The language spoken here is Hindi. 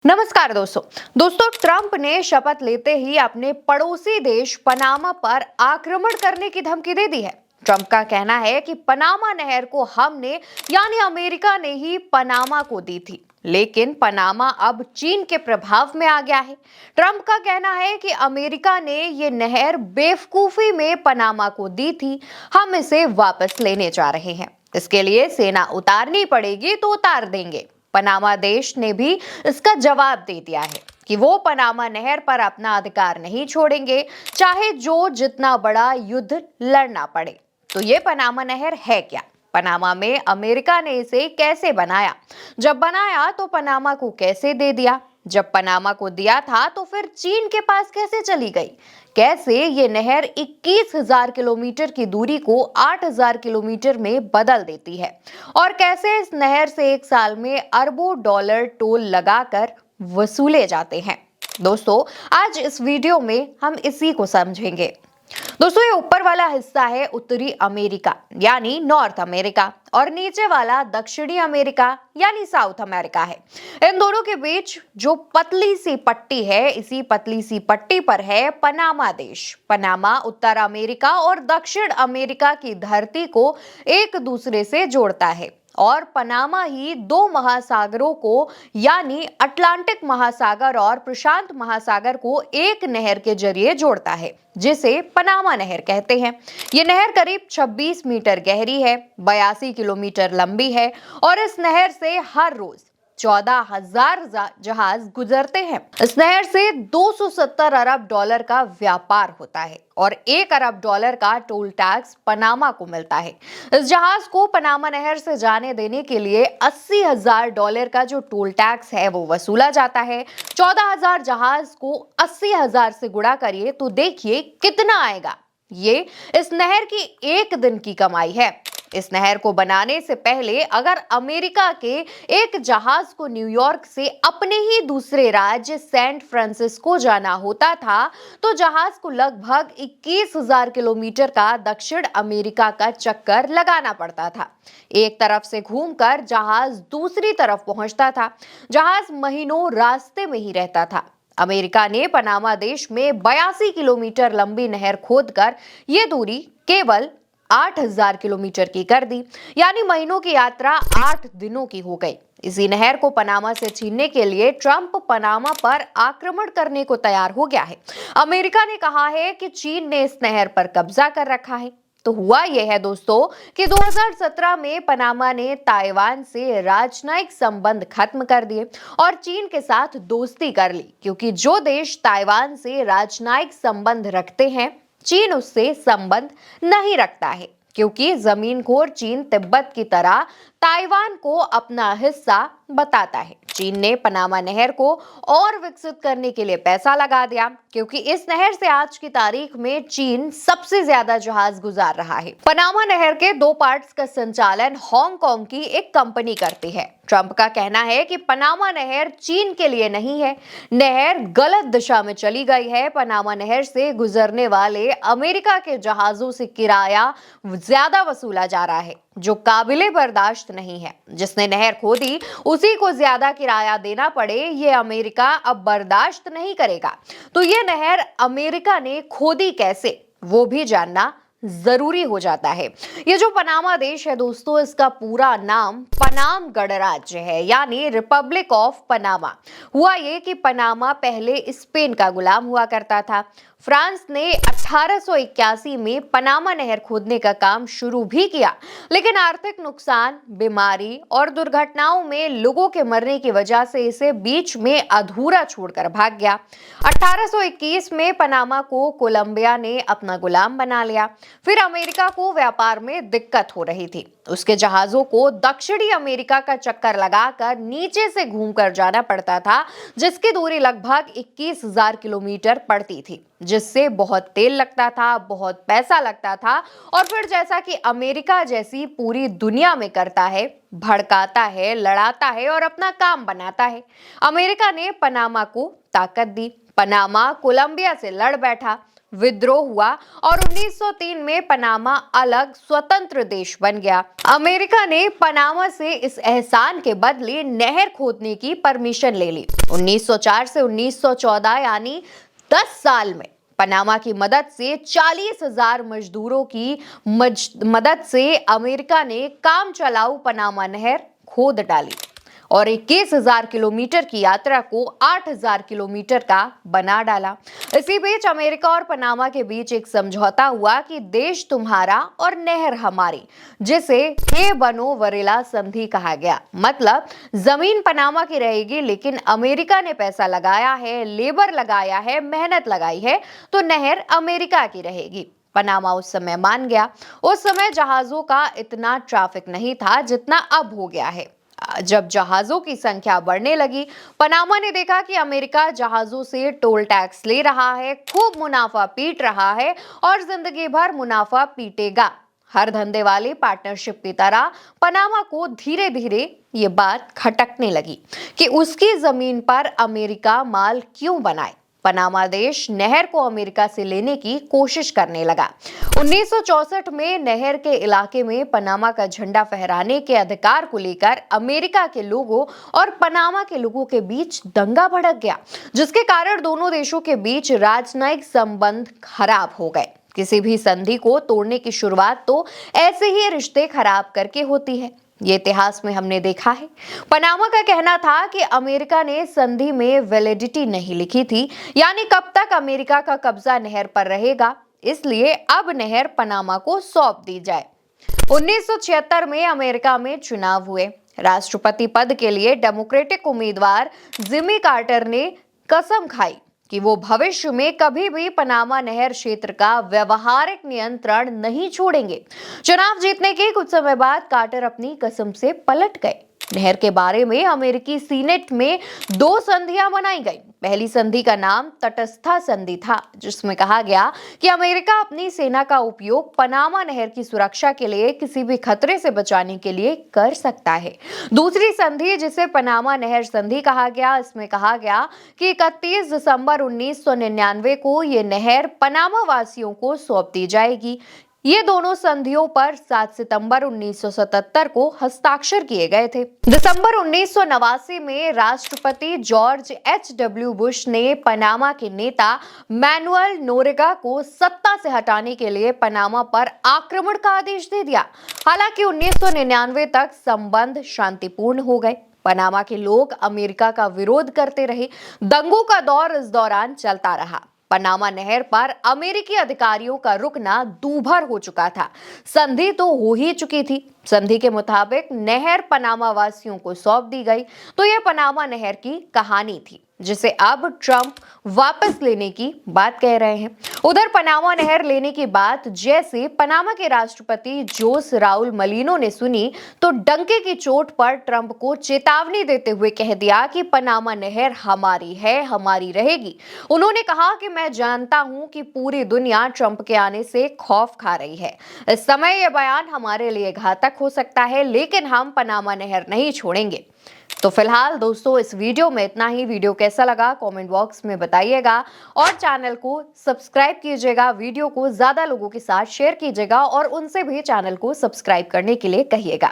नमस्कार दोस्तों ट्रंप ने शपथ लेते ही अपने पड़ोसी देश पनामा पर आक्रमण करने की धमकी दे दी है। ट्रंप का कहना है कि पनामा नहर को हमने यानी अमेरिका ने ही पनामा को दी थी, लेकिन पनामा अब चीन के प्रभाव में आ गया है। ट्रंप का कहना है कि अमेरिका ने ये नहर बेवकूफी में पनामा को दी थी, हम इसे वापस लेने जा रहे हैं। इसके लिए सेना उतारनी पड़ेगी तो उतार देंगे। पनामा देश ने भी इसका जवाब दे दिया है कि वो पनामा नहर पर अपना अधिकार नहीं छोड़ेंगे, चाहे जो जितना बड़ा युद्ध लड़ना पड़े। तो ये पनामा नहर है क्या? पनामा में अमेरिका ने इसे कैसे बनाया? जब बनाया तो पनामा को कैसे दे दिया? जब पनामा को दिया था तो फिर चीन के पास कैसे चली गई? कैसे ये नहर 21,000 किलोमीटर की दूरी को 8,000 किलोमीटर में बदल देती है? और कैसे इस नहर से एक साल में अरबों डॉलर टोल लगाकर वसूले जाते हैं? दोस्तों, आज इस वीडियो में हम इसी को समझेंगे। दोस्तों, ये ऊपर वाला हिस्सा है उत्तरी अमेरिका यानी नॉर्थ अमेरिका, और नीचे वाला दक्षिणी अमेरिका यानी साउथ अमेरिका है। इन दोनों के बीच जो पतली सी पट्टी है, इसी पतली सी पट्टी पर है पनामा देश। पनामा उत्तर अमेरिका और दक्षिण अमेरिका की धरती को एक दूसरे से जोड़ता है, और पनामा ही दो महासागरों को यानी अटलांटिक महासागर और प्रशांत महासागर को एक नहर के जरिए जोड़ता है, जिसे पनामा नहर कहते हैं। ये नहर करीब 26 मीटर गहरी है, 82 किलोमीटर लंबी है, और इस नहर से हर रोज 14,000 जहाज गुजरते हैं। इस नहर से 270 अरब डॉलर का व्यापार होता है और 1 अरब डॉलर का टोल टैक्स पनामा को मिलता है। इस जहाज को पनामा नहर से जाने देने के लिए 80,000 डॉलर का जो टोल टैक्स है वो वसूला जाता है। 14,000 जहाज को 80,000 से गुणा करिए तो देखिए कितना आएगा। ये इस नहर की एक दिन की कमाई है। इस नहर को बनाने से पहले अगर अमेरिका के एक जहाज को न्यूयॉर्क से अपने ही दूसरे राज्य सैन फ्रांसिस्को जाना होता था तो जहाज को लगभग 21,000 किलोमीटर का दक्षिण अमेरिका का चक्कर लगाना पड़ता था। एक तरफ से घूमकर जहाज दूसरी तरफ पहुंचता था। जहाज महीनों रास्ते में ही रहता था। अमेरिका ने पनामा देश में 82 किलोमीटर लंबी नहर खोदकर यह दूरी केवल 8,000 किलोमीटर की कर दी, यानी महीनों की यात्रा 8 दिनों की हो गई। इसी नहर को पनामा से छीनने के लिए ट्रंप पनामा पर आक्रमण करने को तैयार हो गया है। अमेरिका ने कहा है कि चीन ने इस नहर पर कब्जा कर रखा है। तो हुआ यह है दोस्तों कि 2017 में पनामा ने ताइवान से राजनयिक संबंध खत्म कर दिए और चीन के साथ दोस्ती कर ली, क्योंकि जो देश ताइवान से राजनयिक संबंध रखते हैं चीन उससे संबंध नहीं रखता है, क्योंकि जमीनखोर चीन तिब्बत की तरह ताइवान को अपना हिस्सा बताता है। चीन ने पनामा नहर को और विकसित करने के लिए पैसा लगा दिया, क्योंकि इस नहर से आज की तारीख में चीन सबसे ज्यादा जहाज गुजार रहा है। पनामा नहर के 2 पार्ट्स का संचालन हांगकांग की एक कंपनी करती है। ट्रंप का कहना है कि पनामा नहर चीन के लिए नहीं है, नहर गलत दिशा में चली गई है। पनामा नहर से गुजरने वाले अमेरिका के जहाजों से किराया ज्यादा वसूला जा रहा है, जो काबिले बर्दाश्त नहीं है। जिसने नहर खोदी उसी को ज्यादा किराया देना पड़े, ये अमेरिका अब बर्दाश्त नहीं करेगा। तो ये नहर अमेरिका ने खोदी कैसे, वो भी जानना जरूरी हो जाता है। ये जो पनामा देश है दोस्तों, इसका पूरा नाम पनाम गणराज्य है, यानी रिपब्लिक ऑफ पनामा। हुआ ये कि पनामा पहले स्पेन का गुलाम हुआ करता था। फ्रांस ने 1881 में पनामा नहर खोदने का काम शुरू भी किया, लेकिन आर्थिक नुकसान, बीमारी और दुर्घटनाओं में लोगों के मरने की वजह से इसे बीच में अधूरा छोड़कर भाग गया। 1821 में पनामा को कोलंबिया ने अपना गुलाम बना लिया। फिर अमेरिका को व्यापार में दिक्कत हो रही थी। उसके जहाजों को दक्षिणी अमेरिका का चक्कर लगाकर नीचे से घूमकर जाना पड़ता था, जिसकी दूरी लगभग 21,000 किलोमीटर पड़ती थी, जिससे बहुत तेल लगता था, बहुत पैसा लगता था, और फिर जैसा कि अमेरिका जैसी पूरी दुनिया में करता है, भड़काता है, लड़ाता है और अपना काम बनाता है। अमेरिका ने पनामा को ताकत दी। पनामा कोलंबिया से लड़ बैठा। विद्रोह हुआ और 1903 में पनामा अलग स्वतंत्र देश बन गया। अमेरिका ने पनामा से इस एहसान के बदले नहर खोदने की परमिशन ले ली। 1904 से 1914 यानी 10 साल में पनामा की मदद से 40,000 मजदूरों की मदद से अमेरिका ने काम चलाऊ पनामा नहर खोद डाली और 21,000 किलोमीटर की यात्रा को 8,000 किलोमीटर का बना डाला। इसी बीच अमेरिका और पनामा के बीच एक समझौता हुआ कि देश तुम्हारा और नहर हमारी, जिसे हे बनो वरेला संधि कहा गया। मतलब जमीन पनामा की रहेगी, लेकिन अमेरिका ने पैसा लगाया है, लेबर लगाया है, मेहनत लगाई है, तो नहर अमेरिका की रहेगी। पनामा उस समय मान गया। उस समय जहाजों का इतना ट्रैफिक नहीं था जितना अब हो गया है। जब जहाजों की संख्या बढ़ने लगी, पनामा ने देखा कि अमेरिका जहाजों से टोल टैक्स ले रहा है, खूब मुनाफा पीट रहा है और जिंदगी भर मुनाफा पीटेगा। हर धंधे वाले पार्टनरशिप की तरह पनामा को धीरे धीरे ये बात खटकने लगी कि उसकी जमीन पर अमेरिका माल क्यों बनाए। पनामा देश नहर को अमेरिका से लेने की कोशिश करने लगा। 1964 में नहर के इलाके में पनामा का झंडा फहराने के अधिकार को लेकर अमेरिका के लोगों और पनामा के लोगों के बीच दंगा भड़क गया, जिसके कारण दोनों देशों के बीच राजनयिक संबंध खराब हो गए। किसी भी संधि को तोड़ने की शुरुआत तो ऐसे ही रिश्ते खराब करके होती है। ये इतिहास में हमने देखा है। पनामा का कहना था कि अमेरिका ने संधि में वैलिडिटी नहीं लिखी थी, यानी कब तक अमेरिका का कब्जा नहर पर रहेगा, इसलिए अब नहर पनामा को सौंप दी जाए। 1976 में अमेरिका में चुनाव हुए। राष्ट्रपति पद के लिए डेमोक्रेटिक उम्मीदवार जिमी कार्टर ने कसम खाई कि वो भविष्य में कभी भी पनामा नहर क्षेत्र का व्यवहारिक नियंत्रण नहीं छोड़ेंगे। चुनाव जीतने के कुछ समय बाद कार्टर अपनी कसम से पलट गए। नहर के बारे में अमेरिकी सीनेट में 2 संधियां बनाई गई। पहली संधि का नाम तटस्थता संधि था, जिसमें कहा गया कि अमेरिका अपनी सेना का उपयोग पनामा नहर की सुरक्षा के लिए किसी भी खतरे से बचाने के लिए कर सकता है। दूसरी संधि, जिसे पनामा नहर संधि कहा गया, इसमें कहा गया कि 31 दिसंबर 1999 को ये नहर पनामा वासियों को सौंप दी जाएगी। ये दोनों संधियों पर 7 सितंबर 1977 को हस्ताक्षर किए गए थे। दिसंबर 1989 में राष्ट्रपति जॉर्ज H.W. बुश ने पनामा के नेता मैनुअल नोरेगा को सत्ता से हटाने के लिए पनामा पर आक्रमण का आदेश दे दिया। हालांकि 1999 तक संबंध शांतिपूर्ण हो गए। पनामा के लोग अमेरिका का विरोध करते रहे। दंगों का दौर इस दौरान चलता रहा। पनामा नहर पर अमेरिकी अधिकारियों का रुकना दूभर हो चुका था। संधि तो हो ही चुकी थी। संधि के मुताबिक नहर पनामा वासियों को सौंप दी गई। तो यह पनामा नहर की कहानी थी, जिसे अब ट्रंप वापस लेने की बात कह रहे हैं। उधर पनामा नहर लेने की बात जैसे पनामा के राष्ट्रपति जोस राउल मलिनो ने सुनी, तो डंके की चोट पर ट्रंप को चेतावनी देते हुए कह दिया कि पनामा नहर हमारी है, हमारी रहेगी। उन्होंने कहा कि मैं जानता हूं कि पूरी दुनिया ट्रंप के आने से खौफ खा रही है। इस समय यह बयान हमारे लिए घातक हो सकता है, लेकिन हम पनामा नहर नहीं छोड़ेंगे। तो फिलहाल दोस्तों, इस वीडियो में इतना ही। वीडियो कैसा लगा कमेंट बॉक्स में बताइएगा और चैनल को सब्सक्राइब कीजिएगा। वीडियो को ज्यादा लोगों के साथ शेयर कीजिएगा और उनसे भी चैनल को सब्सक्राइब करने के लिए कहिएगा।